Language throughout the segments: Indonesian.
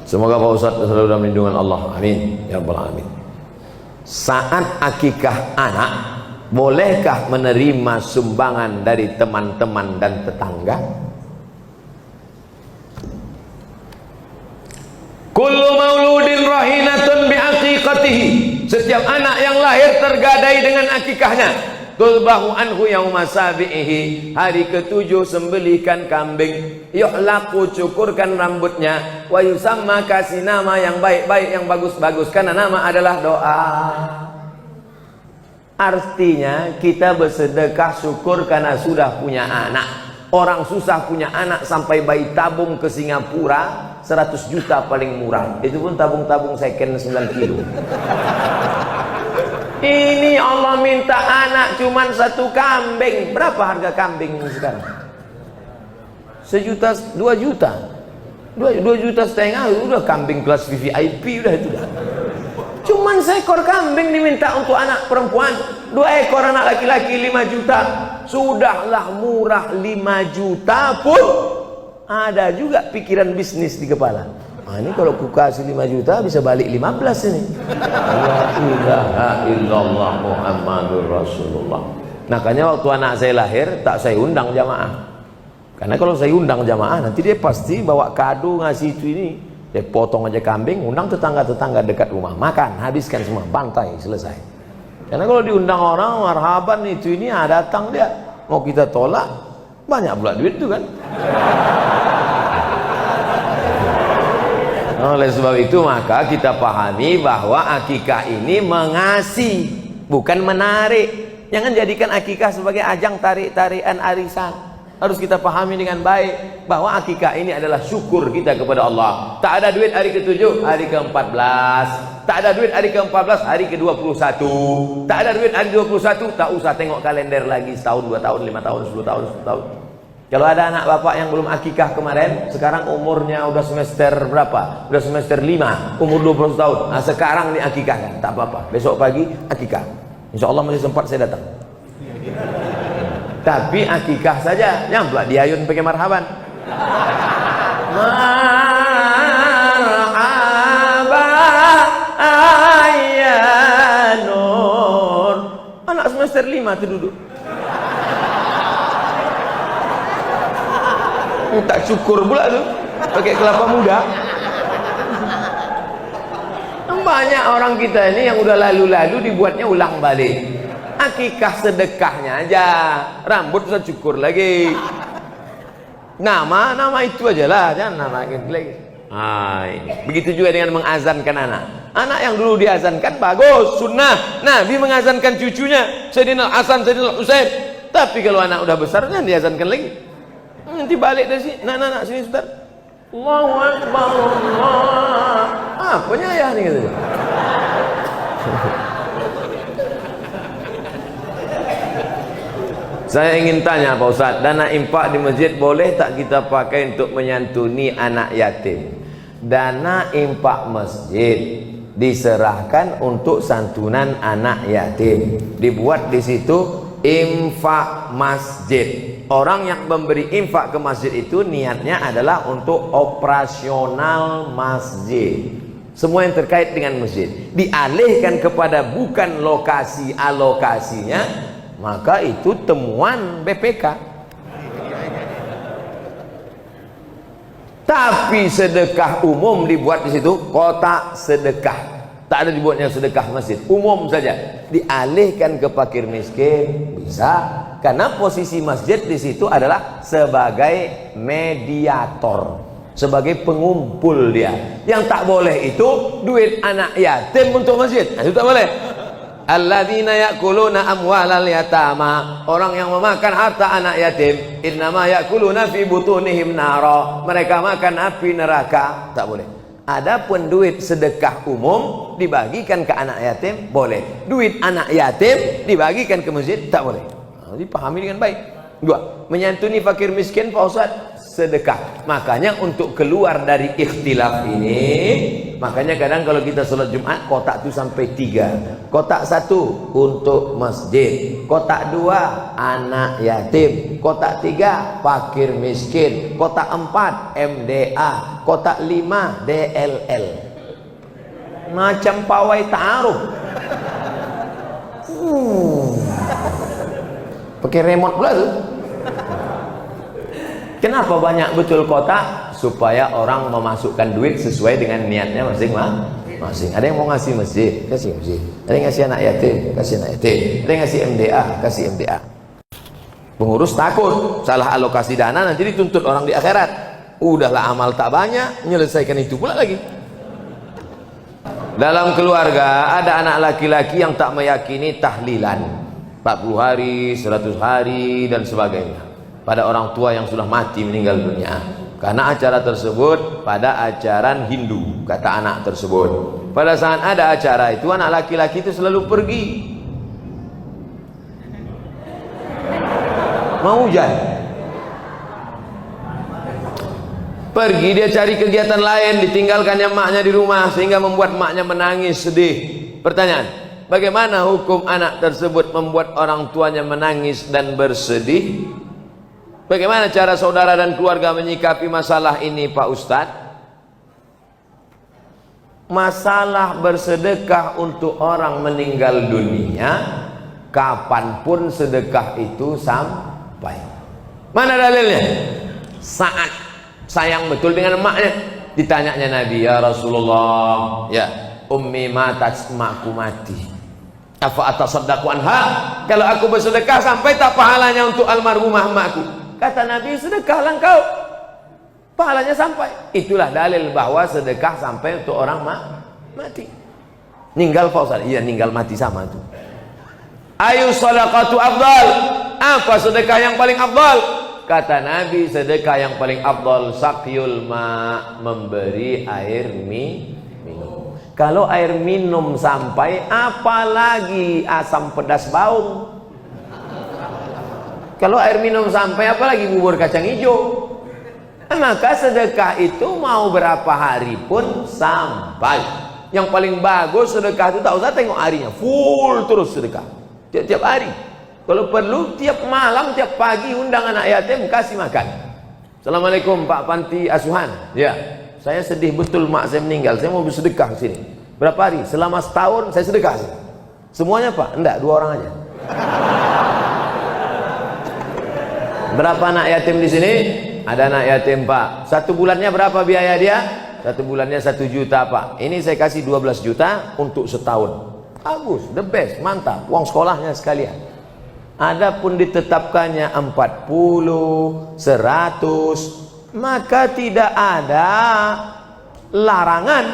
Semoga Pak Ustadz selalu dalam lindungan Allah. Amin ya rabbal alamin. Saat akikah anak, bolehkah menerima sumbangan dari teman-teman dan tetangga? Kullu mauludin rahinatun biaqiqatihi. Setiap anak yang lahir tergadai dengan akikahnya. Tulbahu anhu yauma sabihi. Hari ke-7 sembelihkan kambing. Yuhlaku, cukurkan rambutnya. Wa yusamma, kasih nama yang baik-baik, yang bagus-bagus, karena nama adalah doa. Artinya kita bersedekah syukur karena sudah punya anak. Orang susah punya anak sampai bayi tabung ke Singapura 100 juta paling murah. Itu pun tabung-tabung second 9 kilo. Ini Allah minta anak cuman 1 kambing. Berapa harga kambing sekarang? 1 juta, 2 juta. 2 juta setengah udah kambing kelas VVIP udah itu dah. Cuman seekor kambing diminta untuk anak perempuan. 2 ekor anak laki-laki 5 juta. Sudahlah murah 5 juta pun ada juga pikiran bisnis di kepala. Nah, ini kalau ku kasih 5 juta bisa balik 15 ini. La ilaha illallah Muhammadur Rasulullah. Makanya waktu anak saya lahir tak saya undang jamaah. Karena kalau saya undang jamaah nanti dia pasti bawa kado ngasih itu ini. Dia potong aja kambing, undang tetangga-tetangga dekat rumah, makan, habiskan semua, bantai, selesai. Karena kalau diundang orang marhaban itu ini, datang dia, mau kita tolak, banyak pula duit itu kan. Oleh sebab itu maka kita pahami bahwa akikah ini mengasih, bukan menarik. Jangan jadikan akikah sebagai ajang tarik-tarikan arisan. Harus kita pahami dengan baik bahwa akikah ini adalah syukur kita kepada Allah. Tak ada duit hari ke-7, hari ke-14. Tak ada duit hari ke-14, hari ke-21. Tak ada duit hari 21, tak usah tengok kalender lagi setahun, 2 tahun, 5 tahun, 10 tahun, 10 tahun. Kalau ada anak bapak yang belum akikah kemarin, sekarang umurnya udah semester berapa? Udah semester 5, umur 20 tahun. Nah, sekarang diakikahkan, tak apa-apa. Besok pagi akikah. Insya Allah masih sempat saya datang. Tapi akikah saja, jangan pula diayun pakai marhaban. Marhaba ayyanun. Anak semester 5 tu duduk. Tak syukur pula tu pakai kelapa muda. Banyak orang kita ini yang udah lalu-lalu dibuatnya ulang balik. Akikah sedekahnya aja, rambut usah cukur lagi, nama itu aja lah, jangan nama lagi. Begitu juga dengan mengazankan anak yang dulu diazankan bagus, sunnah. Nabi mengazankan cucunya Sayyidina Hasan, Sayyidina Husain. Tapi kalau anak udah besar jangan diazankan lagi. Nanti balik dari sini, nak sini sebentar. Allahu Akbar, Allah. Apanya ayah nih gitu. Saya ingin tanya Pak Ustadz, dana infak di masjid boleh tak kita pakai untuk menyantuni anak yatim? Dana infak masjid diserahkan untuk santunan anak yatim. Dibuat di situ infak masjid. Orang yang memberi infak ke masjid itu niatnya adalah untuk operasional masjid. Semua yang terkait dengan masjid dialihkan kepada bukan lokasi alokasinya, maka itu temuan BPK. Tapi sedekah umum dibuat di situ kotak sedekah, tak ada dibuatnya sedekah masjid, umum saja, dialihkan ke fakir miskin bisa, karena posisi masjid di situ adalah sebagai mediator, sebagai pengumpul dia. Yang tak boleh itu duit anak yatim untuk masjid, nah, itu tak boleh. Alladzina ya'kuluna amwalal yatama, orang yang memakan harta anak yatim, innama ya'kuluna fi butunihim nara, mereka makan api neraka, tak boleh. Adapun duit sedekah umum dibagikan ke anak yatim boleh. Duit anak yatim dibagikan ke masjid tak boleh. Jadi pahami dengan baik. 2, menyantuni fakir miskin Pak Ustaz sedekah. Makanya untuk keluar dari ikhtilaf ini, makanya kadang kalau kita sholat Jumat, kotak itu sampai 3. Kotak 1 untuk masjid, kotak 2 anak yatim, kotak 3 fakir miskin, kotak 4 MDA, kotak 5 DLL. Macam pawai ta'aruf. Pakai remote pula tuh. Kenapa banyak betul kotak? Supaya orang memasukkan duit sesuai dengan niatnya masing-masing. Ada yang mau ngasih masjid, kasih masjid. Ada yang ngasih anak yatim, kasih anak yatim. Ada yang ngasih MDA, kasih MDA. Pengurus takut salah alokasi dana, nanti dituntut orang di akhirat. Udahlah amal tak banyak, menyelesaikan itu pula lagi. Dalam keluarga ada anak laki-laki yang tak meyakini tahlilan 40 hari, 100 hari dan sebagainya pada orang tua yang sudah mati meninggal dunia, karena acara tersebut pada ajaran Hindu, kata anak tersebut. Pada saat ada acara itu, anak laki-laki itu selalu pergi. Mau hujan, pergi dia cari kegiatan lain, ditinggalkannya maknya di rumah, sehingga membuat maknya menangis sedih. Pertanyaan, bagaimana hukum anak tersebut membuat orang tuanya menangis dan bersedih? Bagaimana cara saudara dan keluarga menyikapi masalah ini, Pak Ustadz? Masalah bersedekah untuk orang meninggal dunia, kapanpun sedekah itu sampai. Mana dalilnya? Saat sayang betul dengan emaknya, ditanyanya Nabi, ya Rasulullah, ya ummi matat, emakku mati, apa atasaddaqu anha, kalau aku bersedekah sampai tak pahalanya untuk almarhumah emakku? Kata Nabi, sedekahlah engkau, pahalanya sampai. Itulah dalil bahwa sedekah sampai untuk orang mati. Ninggal Fauzan, iya ninggal mati sama itu. Ayu sadaqatu afdal, apa sedekah yang paling afdal? Kata Nabi, sedekah yang paling afdal sakyul ma, memberi air minum. Kalau air minum sampai, apalagi asam pedas baung. Kalau air minum sampai, apalagi bubur kacang hijau. Maka sedekah itu mau berapa hari pun sampai. Yang paling bagus sedekah itu, tak usah tengok harinya, full terus sedekah tiap-tiap hari. Kalau perlu tiap malam, tiap pagi undang anak yatim, kasih makan. Assalamualaikum Pak Panti Asuhan, ya saya sedih betul mak saya meninggal, saya mau bersedekah sini. Berapa hari? Selama setahun saya sedekah sini. Semuanya Pak? Enggak, 2 orang aja. Berapa anak yatim di sini? Ada anak yatim Pak. 1 bulannya berapa biaya dia? 1 bulannya 1 juta Pak. Ini saya kasih 12 juta untuk setahun. Bagus, the best, mantap. Uang sekolahnya sekalian. Adapun ditetapkannya 40, 100, maka tidak ada larangan.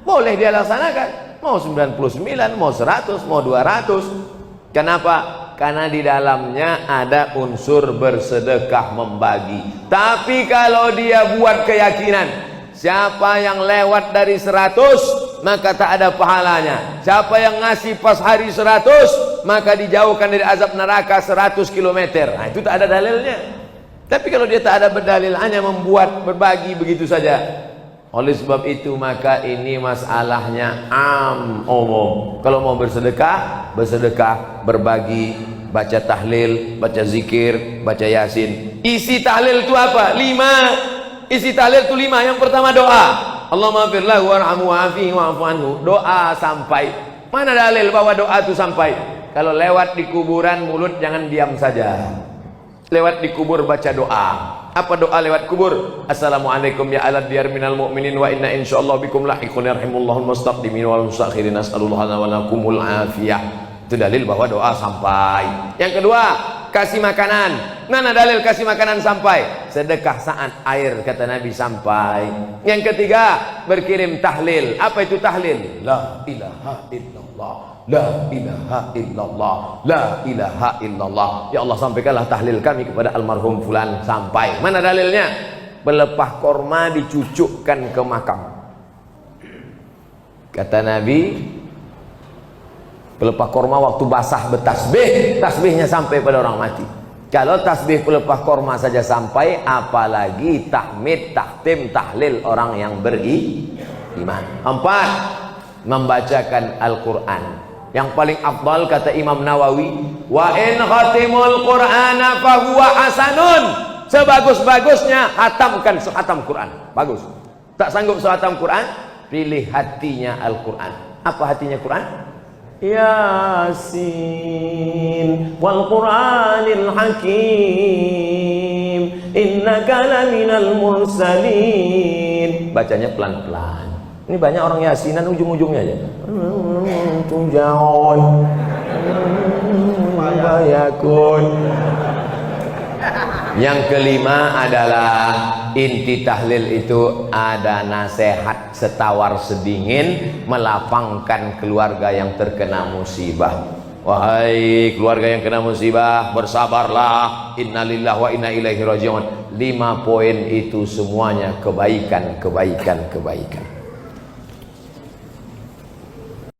Boleh dia laksanakan. Mau 99, mau 100, mau 200. Kenapa? Karena di dalamnya ada unsur bersedekah membagi. Tapi kalau dia buat keyakinan, siapa yang lewat dari 100 maka tak ada pahalanya, siapa yang ngasih pas hari 100 maka dijauhkan dari azab neraka 100 km. Nah itu tak ada dalilnya. Tapi kalau dia tak ada berdalil, hanya membuat berbagi begitu saja, oleh sebab itu maka ini masalahnya umum. Kalau mau bersedekah, bersedekah, berbagi, baca tahlil, baca zikir, baca yasin. Isi tahlil itu apa? 5. Isi tahlil itu 5. Yang pertama doa, Allahumma firlahu warhamhu wa'afihi wa'fu anhu. Doa sampai. Mana dalil bahwa doa itu sampai? Kalau lewat di kuburan, mulut jangan diam saja. Lewat di kubur baca doa. Apa doa lewat kubur? Assalamualaikum ya alad diyar minal mu'minin wa inna insyaallah bikum lahiqun yarhimullahul mustaqdimin wal mustakhirin as'alullah wa lakumul afiyah. Itu dalil bahwa doa sampai. Yang kedua, kasih makanan. Mana dalil kasih makanan sampai? Sedekah saat air, kata Nabi, sampai. Yang ketiga, berkirim tahlil. Apa itu tahlil? La ilaha illallah, la ilaha illallah, la ilaha illallah. Ya Allah, sampaikanlah tahlil kami kepada almarhum fulan sampai. Mana dalilnya? Pelepah korma dicucukkan ke makam. Kata Nabi, pelepah korma waktu basah bertasbih, tasbihnya sampai pada orang mati. Kalau tasbih pelepah korma saja sampai, apalagi tahmid, tahtim, tahlil orang yang beriman. 4, membacakan Al-Quran. Yang paling afdal kata Imam Nawawi, wa in khatimul Qur'ana fahuwa hasanun. Sebagus-bagusnya hatamkan sehatam Quran. Bagus. Tak sanggup sehatam Quran, pilih hatinya Al-Quran. Apa hatinya Quran? Yasin wal Qur'anil Hakim innaka laminal mursalin. Bacanya pelan-pelan. Ini banyak orang yasinan ujung-ujungnya aja. Tujaon bayakun. Yang kelima adalah inti tahlil itu ada nasihat setawar sedingin melapangkan keluarga yang terkena musibah. Wahai keluarga yang kena musibah, bersabarlah, innalillahi wa inna ilaihi raji'un. 5 poin itu semuanya kebaikan, kebaikan, kebaikan.